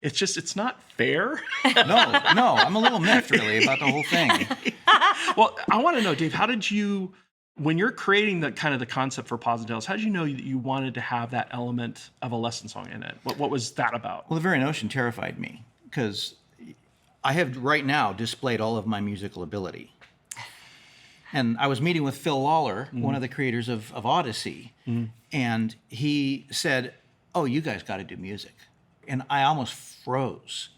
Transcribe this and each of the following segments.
It's not fair. No, I'm a little miffed really about the whole thing. Well, I want to know, Dave, how did you, when you're creating the kind of the concept for Paws Tales, how did you know that you wanted to have that element of a lesson song in it? What was that about? Well, the very notion terrified me because I have right now displayed all of my musical ability. And I was meeting with Phil Lawler, one of the creators of Odyssey, and he said, "Oh, you guys got to do music." And I almost froze.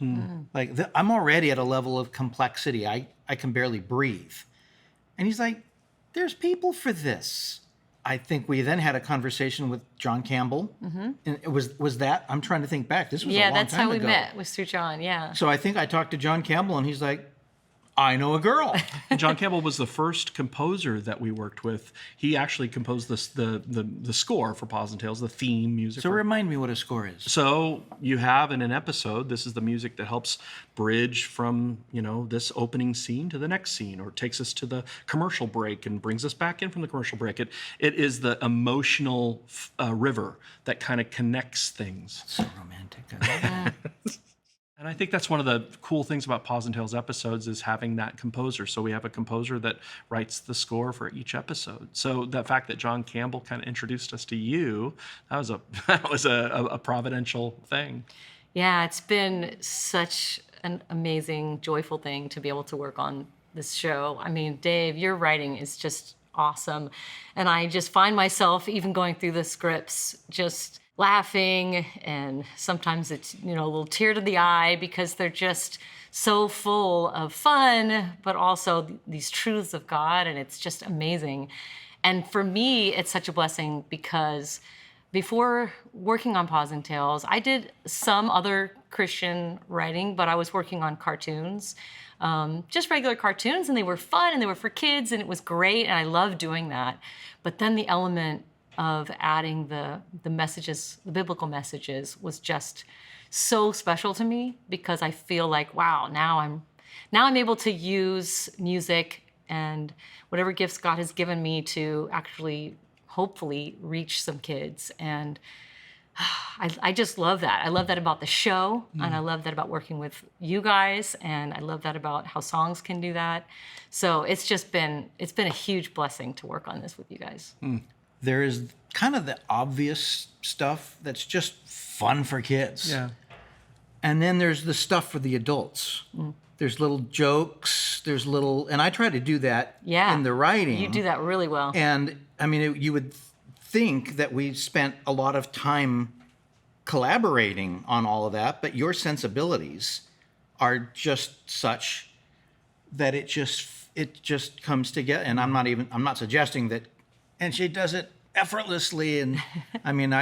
Like, I'm already at a level of complexity. I can barely breathe. And he's like, there's people for this. I think we then had a conversation with John Campbell. And it was that, I'm trying to think back. This was a long time ago. Yeah, that's how we met, was through John, yeah. So I think I talked to John Campbell, and he's like, I know a girl. John Campbell was the first composer that we worked with. He actually composed the score for Paws Tales, the theme music. So remind me what a score is. So you have in an episode, this is the music that helps bridge from, this opening scene to the next scene, or takes us to the commercial break and brings us back in from the commercial break. It is the emotional river that kind of connects things. So romantic. I love that. And I think that's one of the cool things about Paws and Tales episodes is having that composer. So we have a composer that writes the score for each episode. So the fact that John Campbell kind of introduced us to you, that was a providential thing. Yeah, it's been such an amazing, joyful thing to be able to work on this show. I mean, Dave, your writing is just awesome. And I just find myself even going through the scripts just laughing, and sometimes it's a little tear to the eye because they're just so full of fun, but also these truths of God, and it's just amazing. And for me, it's such a blessing because before working on Paws and Tales, I did some other Christian writing, but I was working on cartoons, just regular cartoons, and they were fun and they were for kids, and it was great, and I loved doing that. But then the element of adding the messages, the biblical messages, was just so special to me because I feel like, wow, now I'm able to use music and whatever gifts God has given me to actually hopefully reach some kids. And I just love that. I love that about the show, and I love that about working with you guys, and I love that about how songs can do that. So it's been a huge blessing to work on this with you guys. There is kind of the obvious stuff that's just fun for kids. Yeah. And then there's the stuff for the adults. There's little jokes, and I try to do that in the writing. You do that really well. And I mean, you would think that we spent a lot of time collaborating on all of that, but your sensibilities are just such that it just comes together. And I'm not suggesting that. And she does it effortlessly, and I mean,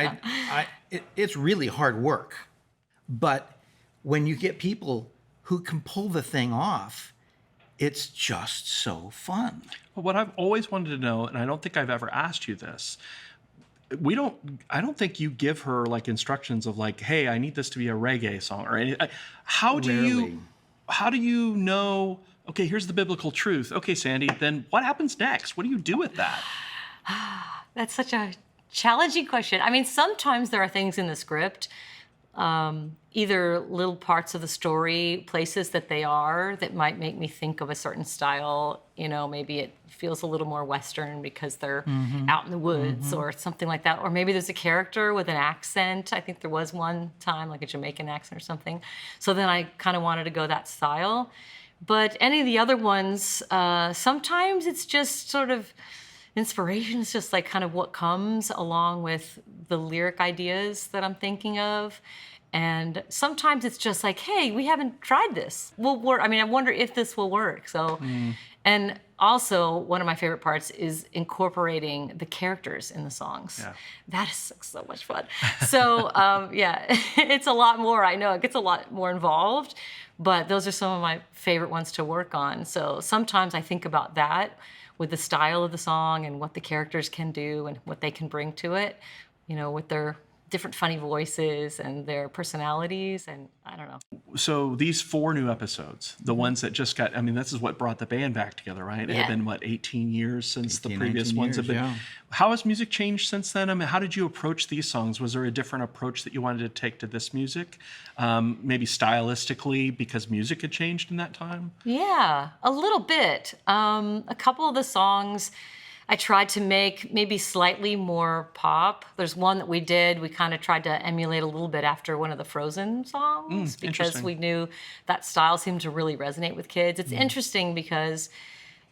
it's really hard work. But when you get people who can pull the thing off, it's just so fun. Well, what I've always wanted to know, and I don't think I've ever asked you this, I don't think you give her like instructions of like, hey, I need this to be a reggae song or anything. How do you know, okay, here's the biblical truth. Okay, Sandy, then what happens next? What do you do with that? That's such a challenging question. I mean, sometimes there are things in the script, either little parts of the story, places that they are, that might make me think of a certain style. Maybe it feels a little more Western because they're out in the woods or something like that. Or maybe there's a character with an accent. I think there was one time, like a Jamaican accent or something. So then I kind of wanted to go that style. But any of the other ones, sometimes it's just sort of inspiration. Is just like kind of what comes along with the lyric ideas that I'm thinking of. And sometimes it's just like, hey, we haven't tried this. I wonder if this will work. So, and also one of my favorite parts is incorporating the characters in the songs. Yeah. That is so much fun. So, it's a lot more. I know it gets a lot more involved, but those are some of my favorite ones to work on. So sometimes I think about that with the style of the song and what the characters can do and what they can bring to it, with their different funny voices and their personalities, and I don't know. So these 4 new episodes, the ones that just got, I mean, this is what brought the band back together, right? It had been, 18 years since the previous ones have been. Yeah. How has music changed since then? I mean, how did you approach these songs? Was there a different approach that you wanted to take to this music? Maybe stylistically, because music had changed in that time? Yeah, a little bit. A couple of the songs I tried to make maybe slightly more pop. There's one that we did, we kind of tried to emulate a little bit after one of the Frozen songs because interesting. we knew that style seemed to really resonate with kids. It's interesting because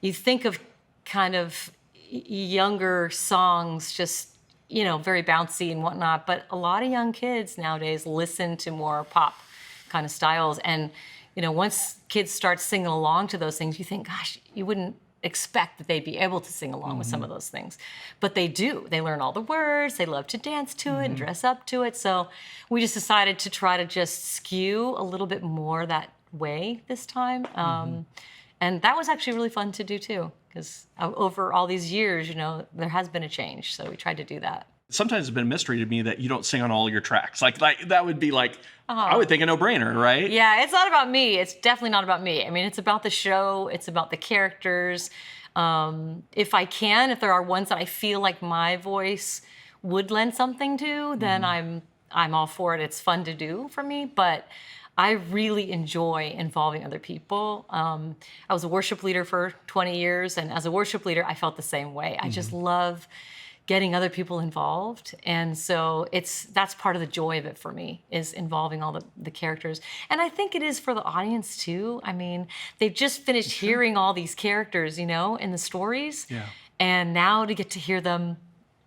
you think of kind of younger songs just, very bouncy and whatnot, but a lot of young kids nowadays listen to more pop kind of styles. And, once kids start singing along to those things, you think, gosh, you wouldn't expect that they'd be able to sing along with some of those things. But they do. They learn all the words, they love to dance to it and dress up to it. So we just decided to try to just skew a little bit more that way this time. And that was actually really fun to do too, because over all these years, there has been a change. So we tried to do that. Sometimes it's been a mystery to me that you don't sing on all your tracks. Like that would be like, I would think a no-brainer, right? Yeah, it's not about me. It's definitely not about me. I mean, it's about the show. It's about the characters. If there are ones that I feel like my voice would lend something to, then I'm all for it. It's fun to do for me, but I really enjoy involving other people. I was a worship leader for 20 years, and as a worship leader, I felt the same way. I just love getting other people involved. And so that's part of the joy of it for me, is involving all the characters. And I think it is for the audience too. I mean, they've just finished hearing all these characters, in the stories. Yeah. And now to get to hear them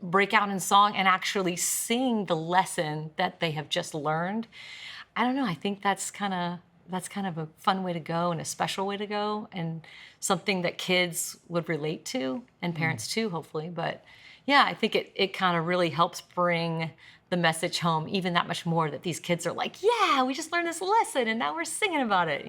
break out in song and actually sing the lesson that they have just learned. I don't know, I think that's kind of a fun way to go and a special way to go, and something that kids would relate to, and parents too, hopefully. But yeah, I think it kind of really helps bring the message home even that much more, that these kids are like, yeah, we just learned this lesson and now we're singing about it,